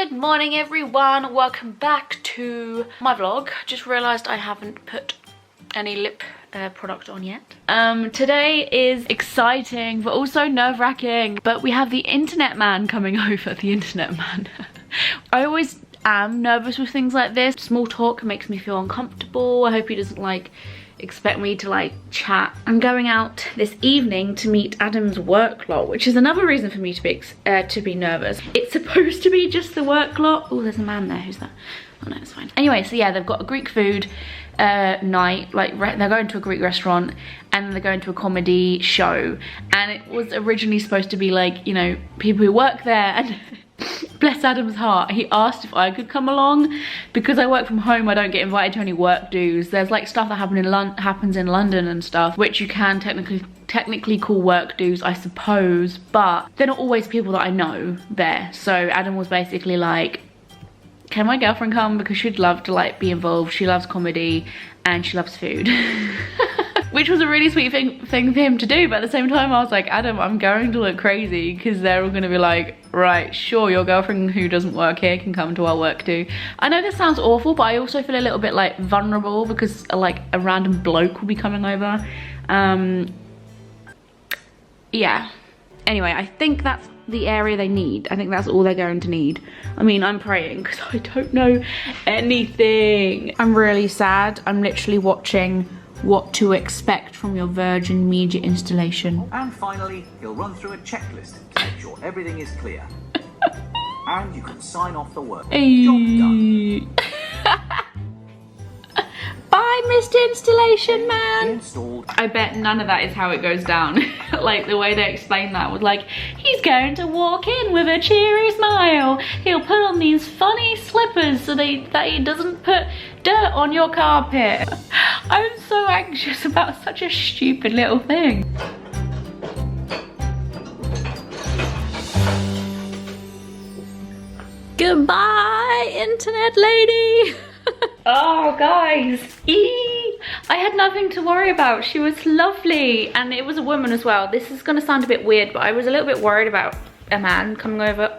Good morning everyone, welcome back to my vlog. Just realised I haven't put any lip product on yet. Today is exciting but also nerve-wracking, but we have the internet man coming over. The internet man. I always am nervous with things like this. Small talk makes me feel uncomfortable. I hope he doesn't like expect me to like chat. I'm going out this evening to meet Adam's work lot, which is another reason for me to be nervous. It's supposed to be just the work lot. Oh, there's a man there. Who's that? Oh no, it's fine. Anyway, so yeah, they've got a Greek food night. Like they're going to a Greek restaurant and they're going to a comedy show. And it was originally supposed to be like, you know, people who work there. And bless Adam's heart, he asked if I could come along. Because I work from home, I don't get invited to any work dues. There's like stuff that happens in London and stuff, which you can technically call work dues, I suppose, but they're not always people that I know there. So Adam was basically like, can my girlfriend come? Because she'd love to like be involved. She loves comedy and she loves food. Which was a really sweet thing for him to do, but at the same time I was like, Adam, I'm going to look crazy because they're all gonna be like, right, sure, your girlfriend who doesn't work here can come to our work too. I know this sounds awful, but I also feel a little bit like vulnerable because like a random bloke will be coming over. Yeah. Anyway, I think that's the area they need. I think that's all they're going to need. I mean, I'm praying because I don't know anything. I'm really sad. I'm literally watching What to Expect from Your Virgin Media Installation. And finally, he'll run through a checklist to make sure everything is clear. And you can sign off the work. Hey. Job done. Bye, Mr. Installation Man. Installed. I bet none of that is how it goes down. Like the way they explained that was like, he's going to walk in with a cheery smile. He'll put on these funny slippers so that he doesn't put dirt on your carpet. I'm so anxious about such a stupid little thing. Goodbye, internet lady. Oh guys, I had nothing to worry about. She was lovely and it was a woman as well. This is gonna sound a bit weird, but I was a little bit worried about a man coming over.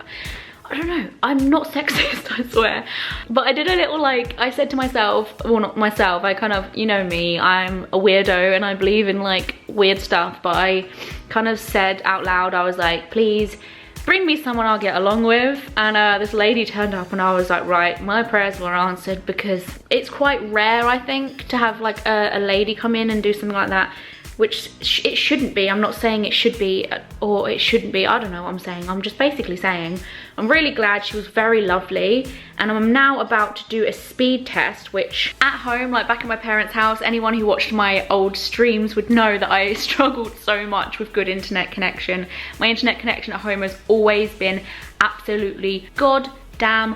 I don't know, I'm not sexist, I swear. But I did a little like, I said to myself, well not myself, I kind of, you know me, I'm a weirdo and I believe in like weird stuff, but I kind of said out loud, I was like, please bring me someone I'll get along with. And this lady turned up and I was like, right, my prayers were answered, because it's quite rare, I think, to have like a lady come in and do something like that, which it shouldn't be. I'm not saying it should be or it shouldn't be. I don't know what I'm saying. I'm just basically saying I'm really glad. She was very lovely. And I'm now about to do a speed test, which at home, like back in my parents' house, anyone who watched my old streams would know that I struggled so much with good internet connection. My internet connection at home has always been absolutely goddamn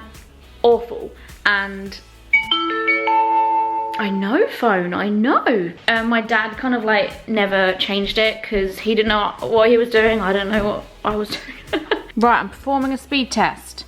awful. And I know, phone, I know. My dad kind of like never changed it because he didn't know what he was doing. I don't know what I was doing. Right, I'm performing a speed test.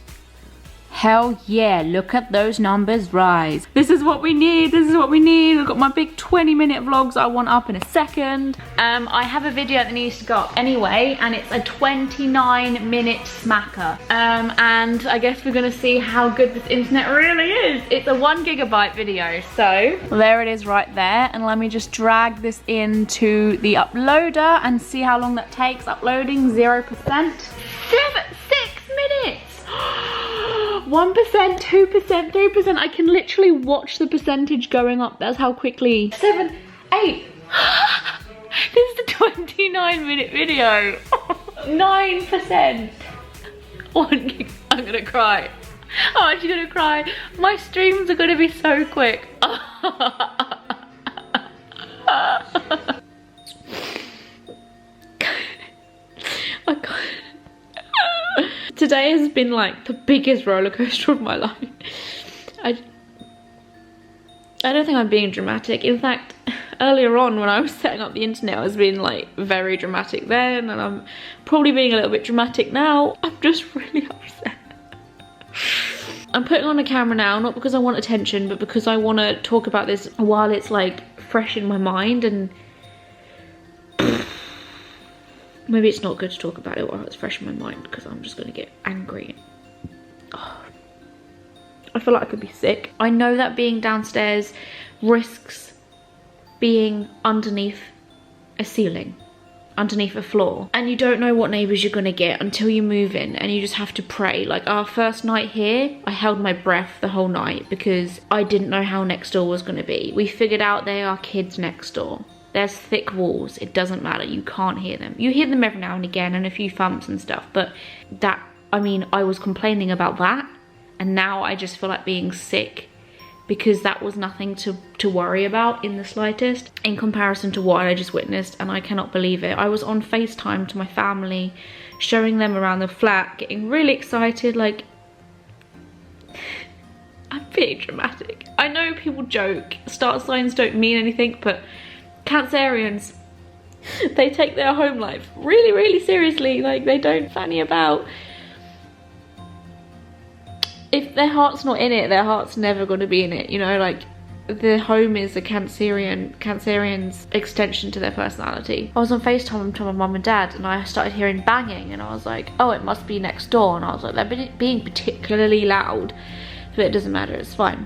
Hell yeah, look at those numbers rise. This is what we need, this is what we need. I've got my big 20-minute vlogs I want up in a second. I have a video that needs to go up anyway, and it's a 29-minute smacker. And I guess we're gonna see how good this internet really is. It's a 1 gigabyte video, so there it is right there. And let me just drag this into the uploader and see how long that takes. Uploading 0%. 6 minutes. 1%, 2%, 3%. I can literally watch the percentage going up. That's how quickly. 7, 8. This is a 29-minute video. 9%. I'm gonna cry. I'm actually gonna cry. My streams are gonna be so quick. I can't. Today has been like the biggest roller coaster of my life. I don't think I'm being dramatic. In fact, earlier on when I was setting up the internet, I was being like very dramatic then, and I'm probably being a little bit dramatic now. I'm just really upset. I'm putting on a camera now, not because I want attention, but because I want to talk about this while it's like fresh in my mind. And maybe it's not good to talk about it while it's fresh in my mind because I'm just gonna get angry. Oh, feel like I could be sick. I know that being downstairs risks being underneath a ceiling, underneath a floor, and you don't know what neighbours you're gonna get until you move in, and you just have to pray. Like our first night here, I held my breath the whole night because I didn't know how next door was gonna be. We figured out they are kids next door. There's thick walls, it doesn't matter, you can't hear them. You hear them every now and again and a few thumps and stuff, but that, I mean, I was complaining about that, and now I just feel like being sick because that was nothing to worry about in the slightest in comparison to what I just witnessed, and I cannot believe it. I was on FaceTime to my family, showing them around the flat, getting really excited, like, I'm being dramatic. I know people joke, star signs don't mean anything, but Cancerians, they take their home life really, really seriously. Like, they don't fanny about. If their heart's not in it, their heart's never going to be in it, you know. Like, the home is a Cancerian's extension to their personality. I was on FaceTime to my mum and dad, and I started hearing banging, and I was like, oh, it must be next door. And I was like, they're being particularly loud, but it doesn't matter, it's fine.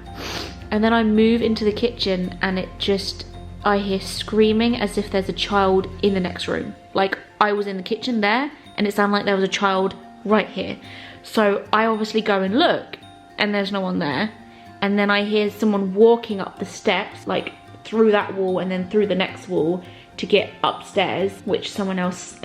And then I move into the kitchen, and it just, I hear screaming as if there's a child in the next room. Like, I was in the kitchen there, and it sounded like there was a child right here. So I obviously go and look, and there's no one there. And then I hear someone walking up the steps, like through that wall and then through the next wall to get upstairs, which someone else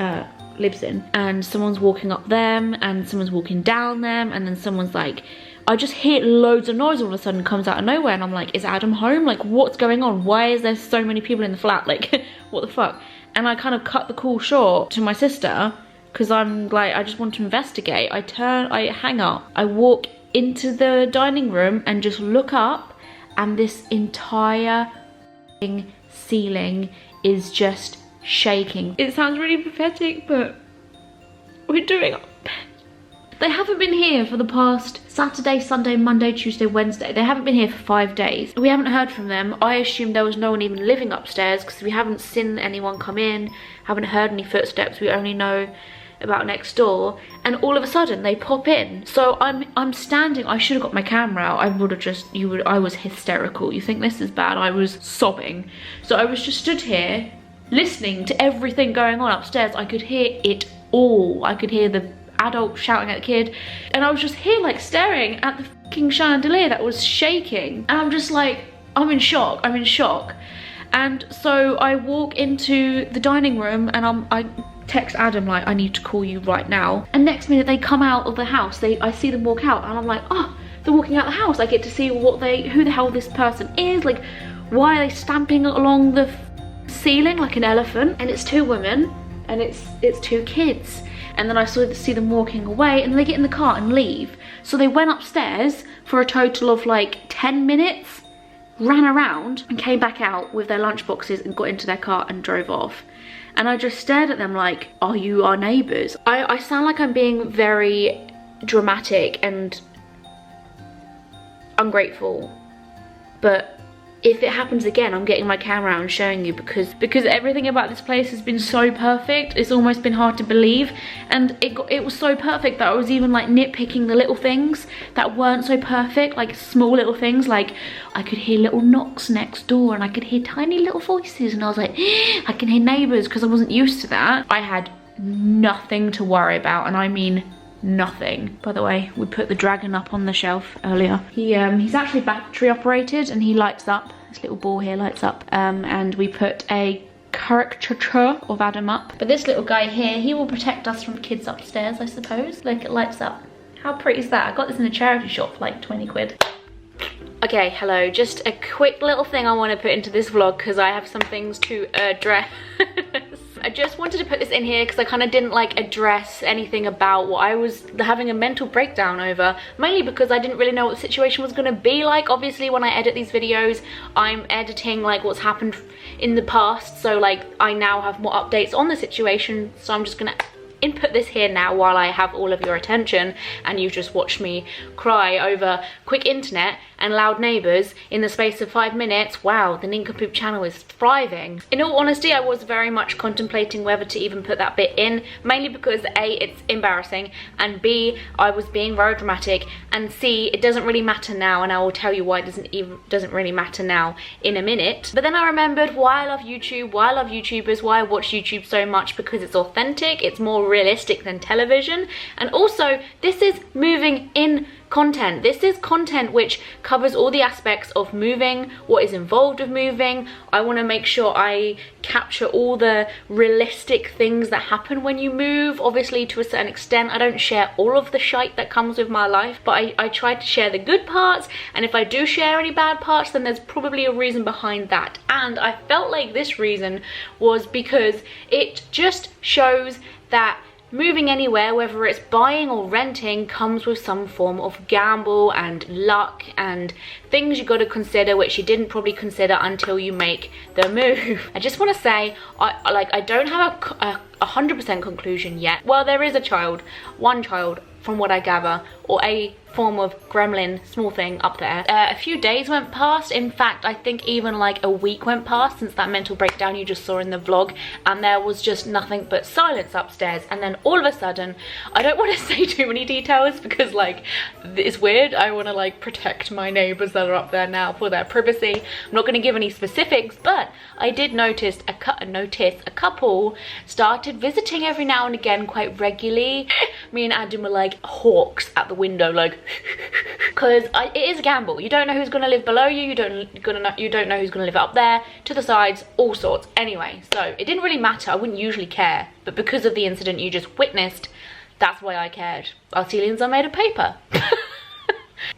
lives in. And someone's walking up them, and someone's walking down them, and then someone's like, I just hear loads of noise all of a sudden comes out of nowhere, and I'm like, is Adam home? Like, what's going on? Why is there so many people in the flat? Like, what the fuck? And I kind of cut the call short to my sister, because I'm like, I just want to investigate. I hang up, I walk into the dining room and just look up, and this entire ceiling is just shaking. It sounds really pathetic, but we're doing our best. They haven't been here for the past Saturday, Sunday, Monday, Tuesday, Wednesday. They haven't been here for 5 days. We haven't heard from them. I assumed there was no one even living upstairs because we haven't seen anyone come in, haven't heard any footsteps. We only know about next door, and all of a sudden they pop in. So I'm standing, I should have got my camera out. I would have just, I was hysterical. You think this is bad? I was sobbing. So I was just stood here listening to everything going on upstairs. I could hear it all. I could hear the adult shouting at the kid, and I was just here like staring at the fucking chandelier that was shaking, and I'm just like, I'm in shock. And so I walk into the dining room, and I text Adam like, I need to call you right now. And next minute they come out of the house. I see them walk out, and I'm like, oh, they're walking out the house. I get to see who the hell this person is. Like, why are they stamping along the ceiling like an elephant? And it's 2 women, and it's 2 kids. And then I see them walking away, and they get in the car and leave. So they went upstairs for a total of like 10 minutes, ran around, and came back out with their lunch boxes and got into their car and drove off. And I just stared at them like, are you our neighbours? I sound like I'm being very dramatic and ungrateful, but if it happens again, I'm getting my camera out and showing you, because everything about this place has been so perfect. It's almost been hard to believe, and it was so perfect that I was even like nitpicking the little things that weren't so perfect, like small little things, like I could hear little knocks next door, and I could hear tiny little voices, and I was like, I can hear neighbours, because I wasn't used to that. I had nothing to worry about, and I mean nothing. By the way, we put the dragon up on the shelf earlier. He's actually battery operated, and he lights up. This little ball here lights up. And we put a caricature of Adam up. But this little guy here, he will protect us from kids upstairs, I suppose. Look, it lights up. How pretty is that? I got this in a charity shop for like 20 quid. Okay, hello. Just a quick little thing I want to put into this vlog, because I have some things to address. I just wanted to put this in here because I kind of didn't like address anything about what I was having a mental breakdown over, mainly because I didn't really know what the situation was going to be like. Obviously, when I edit these videos, I'm editing like what's happened in the past, so like I now have more updates on the situation, so I'm just gonna input this here now while I have all of your attention and you've just watched me cry over quick internet and loud neighbours in the space of 5 minutes. Wow, the Nincompoop channel is thriving. In all honesty, I was very much contemplating whether to even put that bit in, mainly because A, it's embarrassing, and B, I was being very dramatic, and C, it doesn't really matter now, and I will tell you why it doesn't really matter now in a minute. But then I remembered why I love YouTube, why I love YouTubers, why I watch YouTube so much, because it's authentic, it's more realistic than television, and also this is moving in content. This is content which covers all the aspects of moving, what is involved with moving. I want to make sure I capture all the realistic things that happen when you move. Obviously, to a certain extent, I don't share all of the shite that comes with my life, but I try to share the good parts, and if I do share any bad parts, then there's probably a reason behind that. And I felt like this reason was because it just shows that moving anywhere, whether it's buying or renting, comes with some form of gamble and luck and things you got to consider which you didn't probably consider until you make the move. I just want to say, I don't have a 100% conclusion yet. Well, there is one child from what I gather, or a form of gremlin small thing up there. A few days went past. In fact, I think even like a week went past since that mental breakdown you just saw in the vlog, and there was just nothing but silence upstairs. And then all of a sudden, I don't want to say too many details because like it's weird. I want to like protect my neighbors that are up there now for their privacy. I'm not going to give any specifics, but I did notice a couple started visiting every now and again quite regularly. Me and Adam were like hawks at the window, like, because it is a gamble. You don't know who's going to live below you, you don't know who's going to live up there, to the sides, all sorts. Anyway, so it didn't really matter. I wouldn't usually care, but because of the incident you just witnessed, that's why I cared. Our ceilings are made of paper.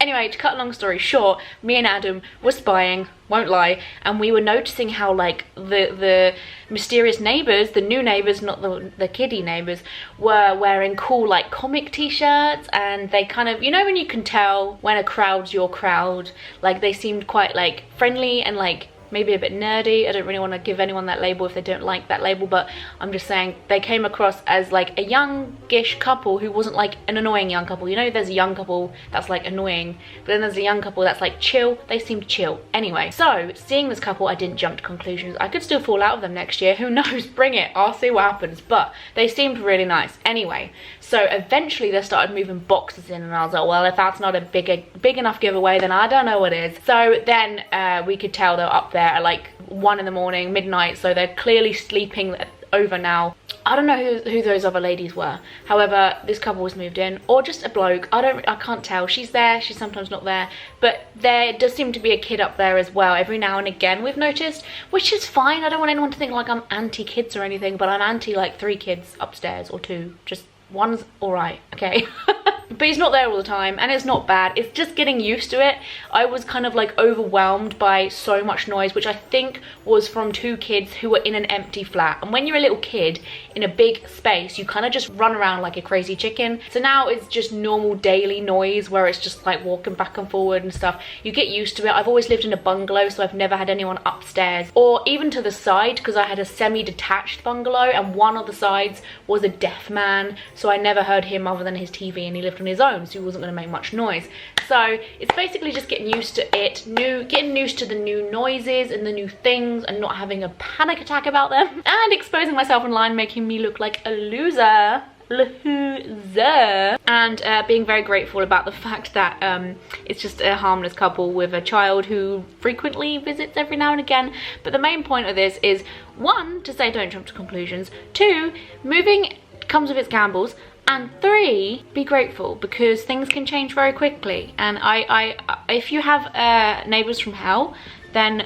Anyway, to cut a long story short, me and Adam were spying, won't lie, and we were noticing how like the mysterious neighbours, the new neighbours, not the kiddie neighbours, were wearing cool like comic t-shirts, and they kind of, you know when you can tell when a crowd's your crowd, like they seemed quite like friendly and like maybe a bit nerdy. I don't really want to give anyone that label if they don't like that label, but I'm just saying they came across as like a youngish couple who wasn't like an annoying young couple. You know, there's a young couple that's like annoying, but then there's a young couple that's like chill. They seemed chill. Anyway, so seeing this couple, I didn't jump to conclusions. I could still fall out of them next year. Who knows? Bring it. I'll see what happens. But they seemed really nice. Anyway, so eventually they started moving boxes in, and I was like, well, if that's not a big enough giveaway, then I don't know what is. So then we could tell they were up there at like 1 in the morning, midnight, so they're clearly sleeping over now. I don't know who those other ladies were. However, this couple was moved in, or just a bloke. I can't tell. She's there, she's sometimes not there, but there does seem to be a kid up there as well every now and again, we've noticed, which is fine. I don't want anyone to think like I'm anti-kids or anything, but I'm anti like 3 kids upstairs, or 2, just one's all right, okay? But he's not there all the time, and it's not bad. It's just getting used to it. I was kind of like overwhelmed by so much noise, which I think was from 2 kids who were in an empty flat. And when you're a little kid in a big space, you kind of just run around like a crazy chicken. So now it's just normal daily noise where it's just like walking back and forward and stuff. You get used to it. I've always lived in a bungalow, so I've never had anyone upstairs or even to the side, because I had a semi-detached bungalow and one of the sides was a deaf man, so I never heard him other than his TV, and he lived on his own, so he wasn't going to make much noise. So it's basically just getting used to it, getting used to the new noises and the new things, and not having a panic attack about them, and exposing myself online, making me look like a loser. And being very grateful about the fact that it's just a harmless couple with a child who frequently visits every now and again. But the main point of this is, 1, to say don't jump to conclusions, 2, moving comes with its gambles, and 3, be grateful, because things can change very quickly. And if you have neighbours from hell, then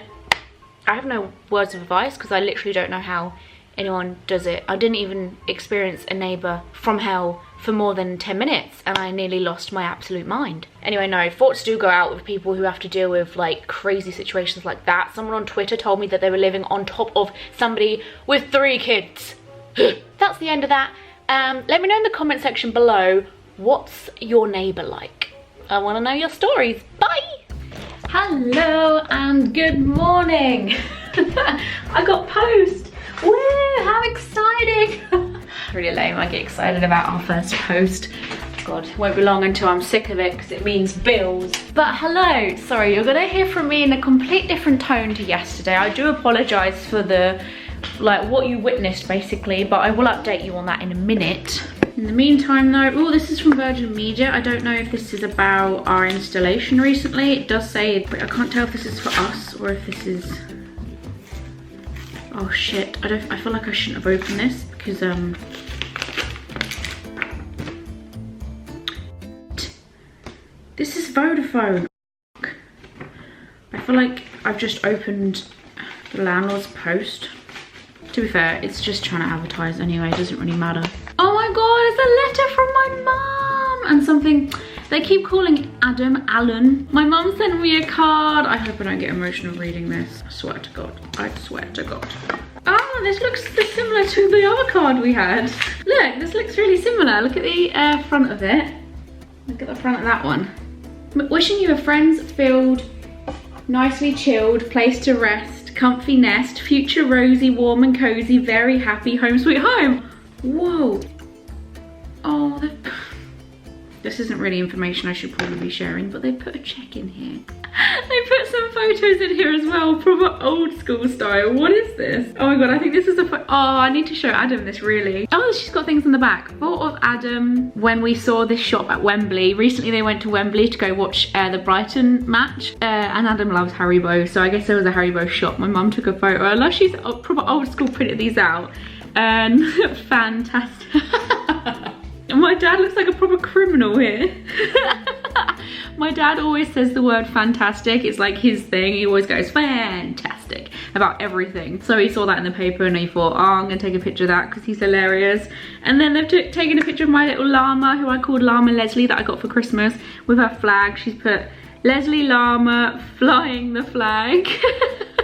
I have no words of advice, because I literally don't know how anyone does it. I didn't even experience a neighbour from hell for more than 10 minutes, and I nearly lost my absolute mind. Anyway, no, thoughts do go out with people who have to deal with like crazy situations like that. Someone on Twitter told me that they were living on top of somebody with 3 kids. That's the end of that. Let me know in the comment section below, what's your neighbour like? I want to know your stories. Bye! Hello and good morning. I got post. Woo, how exciting. really lame. I get excited about our first post. God, it won't be long until I'm sick of it because it means bills. But hello, sorry, you're gonna hear from me in a complete different tone to yesterday. I do apologize for the, like, what you witnessed basically, but I will update you on that in a minute. In the meantime though, oh, this is from Virgin Media. I don't know if this is about our installation recently. It does say, but I can't tell if this is for us or if this is, oh shit, I feel like I shouldn't have opened this because this is Vodafone. I feel like I've just opened the landlord's post. To be fair, it's just trying to advertise anyway, it doesn't really matter. Oh my god, it's a letter from my mum and something. They keep calling Adam Alan. My mum sent me a card. I hope I don't get emotional reading this. I swear to God, I swear to God. Oh, this looks similar to the other card we had. Look, this looks really similar. Look at the front of it. Look at the front of that one. Wishing you a friends-filled, nicely chilled place to rest, comfy nest, future rosy, warm and cozy, very happy, home sweet home. Whoa. Oh, this isn't really information I should probably be sharing, but they put a check in here. They put some photos in here as well, proper old school style. What is this? Oh my god, I think this is a oh, I need to show Adam this really. Oh, she's got things in the back. Thought of Adam when we saw this shop at Wembley. Recently they went to Wembley to go watch the Brighton match, and Adam loves Haribo, so I guess there was a Haribo shop. My mum took a photo. I love she's proper old school printed these out, and fantastic. My dad looks like a proper criminal here. My dad always says the word fantastic. It's like his thing. He always goes fantastic about everything. So he saw that in the paper and he thought, oh, I'm gonna take a picture of that because he's hilarious. And then they've taken a picture of my little llama, who I called Llama Leslie, that I got for Christmas, with her flag. She's put Leslie Llama flying the flag.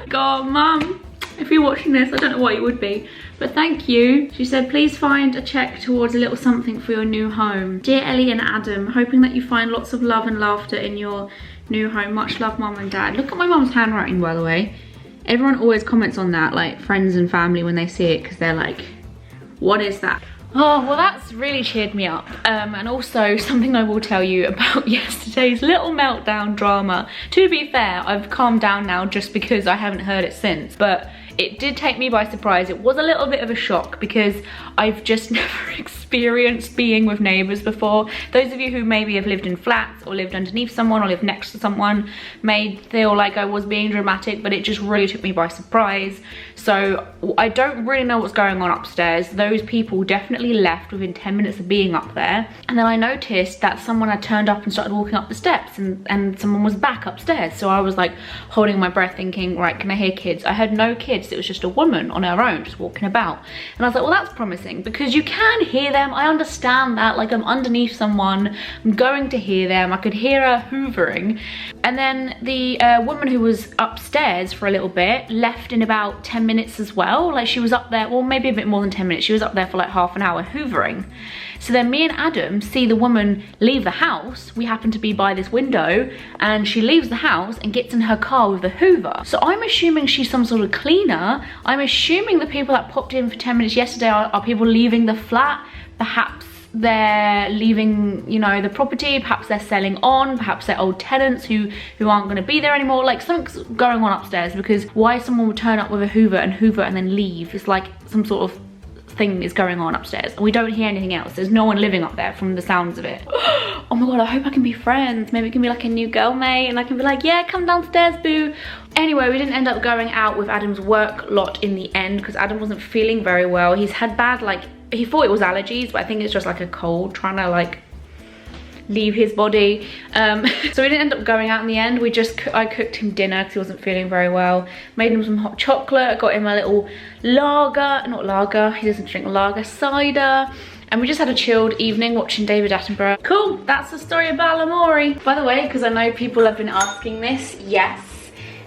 God, mum, if you're watching this, I don't know what you would be, but thank you. She said, please find a check towards a little something for your new home. Dear Ellie and Adam, hoping that you find lots of love and laughter in your new home. Much love, mum and dad. Look at my mum's handwriting, by the way. Everyone always comments on that, like friends and family, when they see it, because they're like, what is that? Oh, well, that's really cheered me up. And also something I will tell you about yesterday's little meltdown drama. To be fair, I've calmed down now just because I haven't heard it since, but it did take me by surprise. It was a little bit of a shock because I've just never experienced being with neighbours before. Those of you who maybe have lived in flats or lived underneath someone or lived next to someone may feel like I was being dramatic, but it just really took me by surprise. So I don't really know what's going on upstairs. Those people definitely left within 10 minutes of being up there. And then I noticed that someone had turned up and started walking up the steps, and someone was back upstairs. So I was like holding my breath thinking, right, can I hear kids? I heard no kids. It was just a woman on her own just walking about. And I was like, well, that's promising because you can hear them. I understand that, like, I'm underneath someone, I'm going to hear them. I could hear her hoovering. And then the woman who was upstairs for a little bit left in about 10 minutes as well. Like, she was up there, well, maybe a bit more than 10 minutes. She was up there for like half an hour hoovering. So then me and Adam see the woman leave the house. We happen to be by this window, and she leaves the house and gets in her car with the hoover. So I'm assuming she's some sort of cleaner. I'm assuming the people that popped in for 10 minutes yesterday are people leaving the flat. Perhaps they're leaving, you know, the property, perhaps they're selling on, perhaps they're old tenants who aren't going to be there anymore. Like, something's going on upstairs, because why someone would turn up with a hoover and then leave? It's like some sort of thing is going on upstairs, and we don't hear anything else. There's no one living up there from the sounds of it. Oh my god, I hope I can be friends. Maybe it can be like a new girl mate, and I can be like, yeah, come downstairs, boo. Anyway, we didn't end up going out with Adam's work lot in the end because Adam wasn't feeling very well. He's had bad, like, he thought it was allergies, but I think it's just like a cold trying to like leave his body. So we didn't end up going out in the end. I cooked him dinner because he wasn't feeling very well. Made him some hot chocolate, got him a little lager, he doesn't drink lager, cider. And we just had a chilled evening watching David Attenborough. Cool, that's the story of Balamory. By the way, because I know people have been asking this, yes,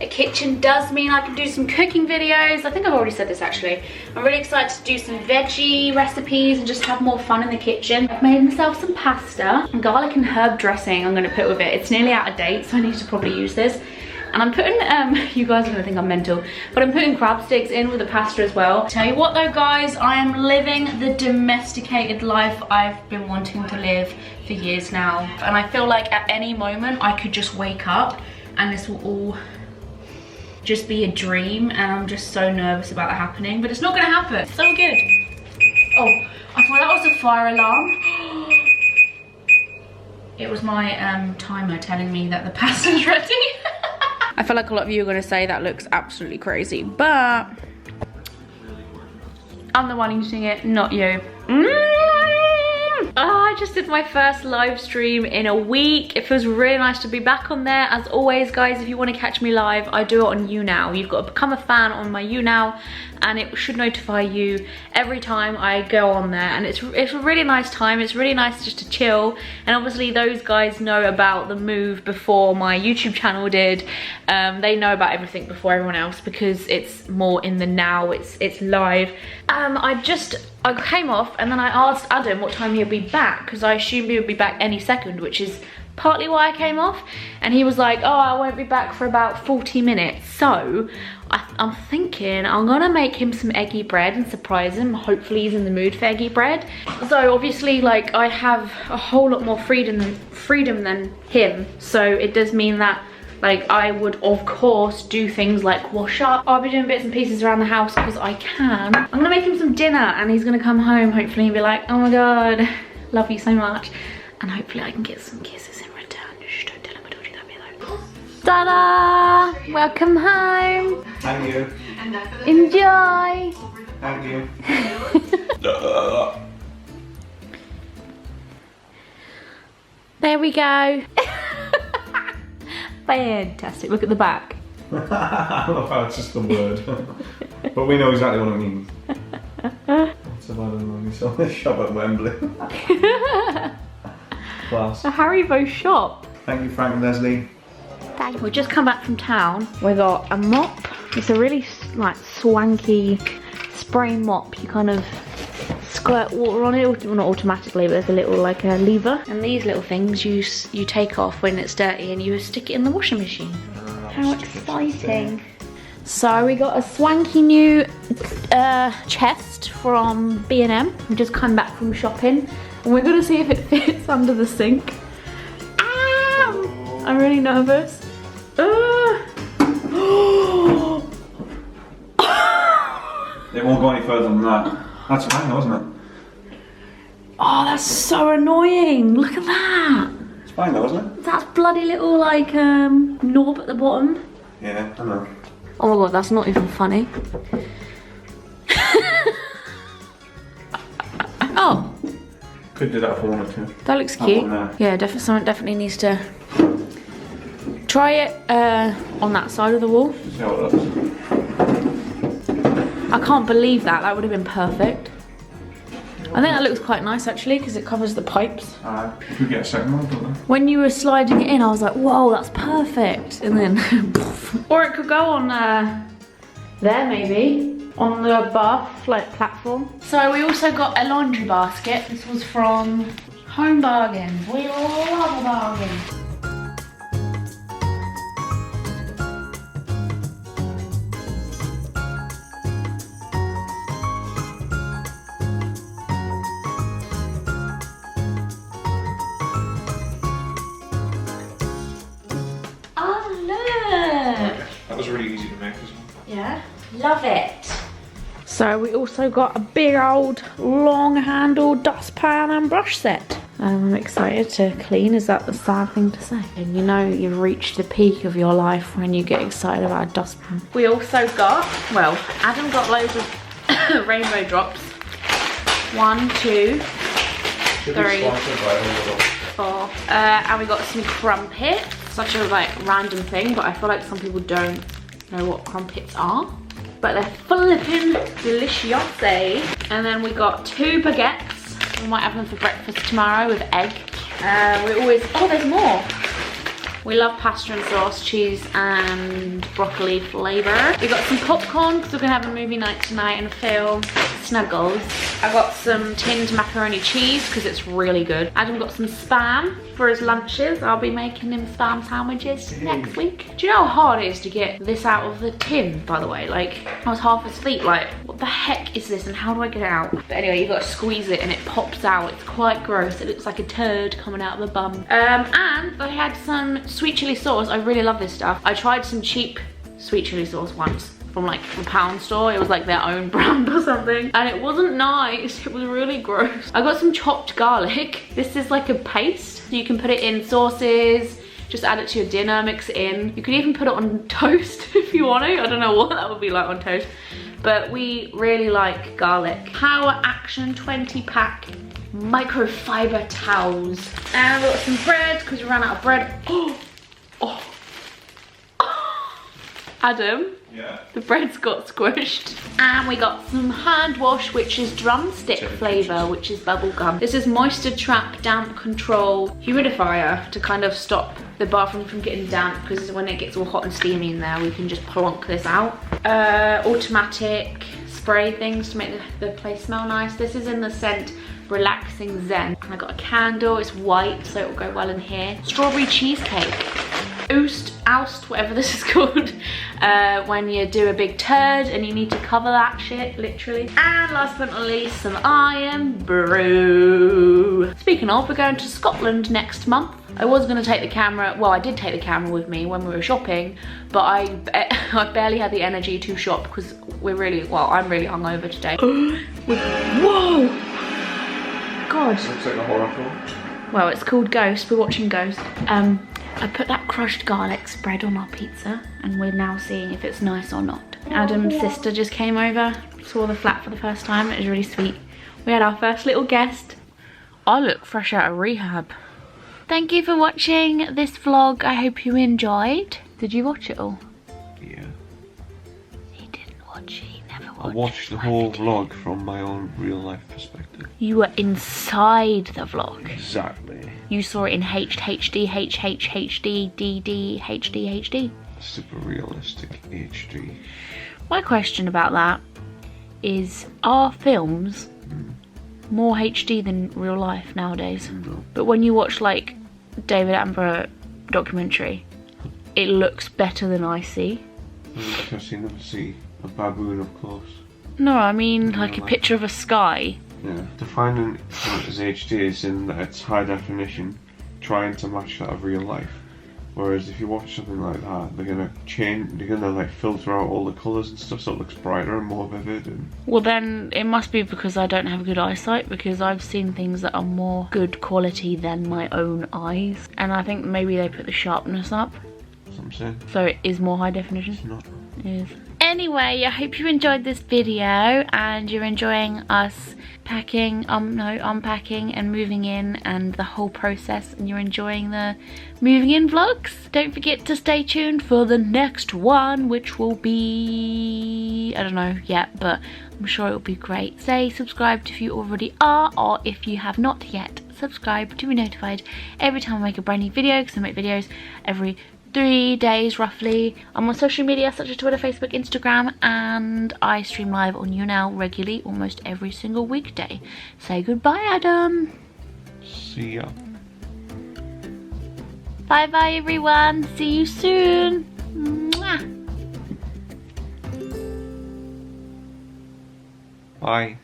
a kitchen does mean I can do some cooking videos. I think I've already said this actually. I'm really excited to do some veggie recipes and just have more fun in the kitchen. I've made myself some pasta and garlic and herb dressing I'm gonna put with it. It's nearly out of date, so I need to probably use this. And I'm putting, you guys are gonna think I'm mental, but I'm putting crab sticks in with the pasta as well. Tell you what though guys, I am living the domesticated life I've been wanting to live for years now. And I feel like at any moment I could just wake up and this will all just be a dream, and I'm just so nervous about that happening, but it's not gonna happen. So good. Oh, I thought that was a fire alarm. It was my timer telling me that the pasta's ready. I feel like a lot of you are gonna say that looks absolutely crazy, but I'm the one eating it, not you. Oh, I just did my first live stream in a week. It feels really nice to be back on there. As always, guys, if you want to catch me live, I do it on YouNow. You've got to become a fan on my YouNow, and it should notify you every time I go on there. And it's a really nice time. It's really nice just to chill. And obviously, those guys know about the move before my YouTube channel did. They know about everything before everyone else because it's more in the now. It's live. I came off and then I asked Adam what time he'll be back because I assumed he would be back any second, which is partly why I came off. And he was like, oh, I won't be back for about 40 minutes. So I'm thinking I'm gonna make him some eggy bread and surprise him. Hopefully he's in the mood for eggy bread. So obviously, like, I have a whole lot more freedom than him. So it does mean that, like, I would of course do things like wash up. I'll be doing bits and pieces around the house because I can. I'm gonna make him some dinner and he's gonna come home hopefully and be like, oh my god, love you so much. And hopefully I can get some kisses in return. Shh, don't tell him I told you that bit though. Ta-da! Welcome home. Thank you. Enjoy. Thank you. There we go. Fantastic. Look at the back. I love how it's just a word. But we know exactly what it means. What's about money? So let's shop at Wembley. Class. A Haribo shop. Thank you, Frank and Leslie. We've just come back from town. We got a mop. It's a really like swanky spray mop. You kind of squirt water on it, well, not automatically, but there's a little like a lever. And these little things you take off when it's dirty and you stick it in the washing machine. How exciting. So we got a swanky new chest from B&M. We just come back from shopping and we're gonna see if it fits under the sink. I'm really nervous. It won't go any further than that. That's fine though, isn't it? Oh, that's so annoying. Look at that. It's fine though, isn't it? That's bloody little like knob at the bottom. Yeah, I know. Oh my god, that's not even funny. Oh, Could do that if I wanted to. that looks That cute. one there. Yeah, someone definitely needs to try it on that side of the wall. See how it looks. I can't believe that. That would have been perfect. I think that looks quite nice actually because it covers the pipes. You could get a second one, don't they? When you were sliding it in, I was like, whoa, that's perfect. And then, or it could go on there maybe, on the bath like platform. So we also got a laundry basket. This was from Home Bargains. We love a bargain. That was really easy to make as well. Yeah, love it. So we also got a big old long handled dustpan and brush set. I'm excited to clean. Is that the sad thing to say? And you know you've reached the peak of your life when you get excited about a dustpan. We also got, well, Adam got loads of rainbow drops. 1, 2, 3, 4. And we got some crumpets. Such a like random thing, but I feel like some people don't know what crumpets are. But they're flipping delicious. And then we got 2 baguettes. We might have them for breakfast tomorrow with egg. We always, oh, there's more. We love pasta and sauce, cheese and broccoli flavour. We got some popcorn because we're gonna have a movie night tonight and a film. Snuggles. I got some tinned macaroni cheese because it's really good. Adam got some Spam for his lunches. I'll be making him spam sandwiches next week. Do you know how hard it is to get this out of the tin, by the way? Like, I was half asleep, like, what the heck is this and how do I get it out? But anyway, you've got to squeeze it and it pops out. It's quite gross. It looks like a turd coming out of the bum. And I had some sweet chili sauce. I really love this stuff. I tried some cheap sweet chili sauce once from like the pound store. It was like their own brand or something, and it wasn't nice. It was really gross. I got some chopped garlic. This is like a paste. You can put it in sauces, just add it to your dinner, mix it in. You can even put it on toast if you want to. I don't know what that would be like on toast, but we really like garlic. Power Action 20 pack microfiber towels. And we got some bread because we ran out of bread. Oh. Adam, Yeah. the bread's got squished. And we got some hand wash, which is drumstick flavour, which is bubble gum. This is Moisture Trap Damp Control Humidifier to kind of stop the bathroom from getting damp, because when it gets all hot and steamy in there, we can just plonk this out. Automatic spray things to make the place smell nice. This is in the scent Relaxing Zen. And I got a candle, it's white, so it will go well in here. Strawberry cheesecake. Oust, whatever this is called, when you do a big turd and you need to cover that shit, literally. And last but not least, some Iron Brew. Speaking of, we're going to Scotland next month. I was going to take the camera, well, I did take the camera with me when we were shopping, but I barely had the energy to shop because I'm really hungover today. Whoa! God. Looks like a horror film. Well, it's called Ghost. We're watching Ghost. I put that crushed garlic spread on our pizza and we're now seeing if it's nice or not. Adam's sister just came over, saw the flat for the first time. It was really sweet. We had our first little guest. I look fresh out of rehab. Thank you for watching this vlog. I hope you enjoyed. Did you watch it all? Yeah. He didn't watch it. He never watched. I watched the whole vlog from my own real life perspective. You were inside the vlog. Exactly. You saw it in HD, DD, HD. Super realistic HD. My question about that is, are films more HD than real life nowadays? No. But when you watch like David Attenborough documentary, it looks better than I see. Because you never see a baboon up close. No, I mean like a picture of a sky. Yeah. Defining it as HD is in that it's high definition, trying to match that of real life. Whereas if you watch something like that, they're gonna like filter out all the colours and stuff so it looks brighter and more vivid. And Well then, it must be because I don't have good eyesight, because I've seen things that are more good quality than my own eyes. And I think maybe they put the sharpness up, that's what I'm saying. so it is more high definition. It's not. It is. Anyway, I hope you enjoyed this video and you're enjoying us unpacking and moving in and the whole process, and you're enjoying the moving in vlogs. Don't forget to stay tuned for the next one, which will be, I don't know yet, but I'm sure it will be great. Say subscribed if you already are, or if you have not yet, subscribe to be notified every time I make a brand new video, because I make videos every 3 days roughly. I'm on social media such as Twitter, Facebook, Instagram, and I stream live on YouNow regularly almost every single weekday. Say goodbye, Adam. See ya. Bye bye everyone. See you soon. Mwah. Bye.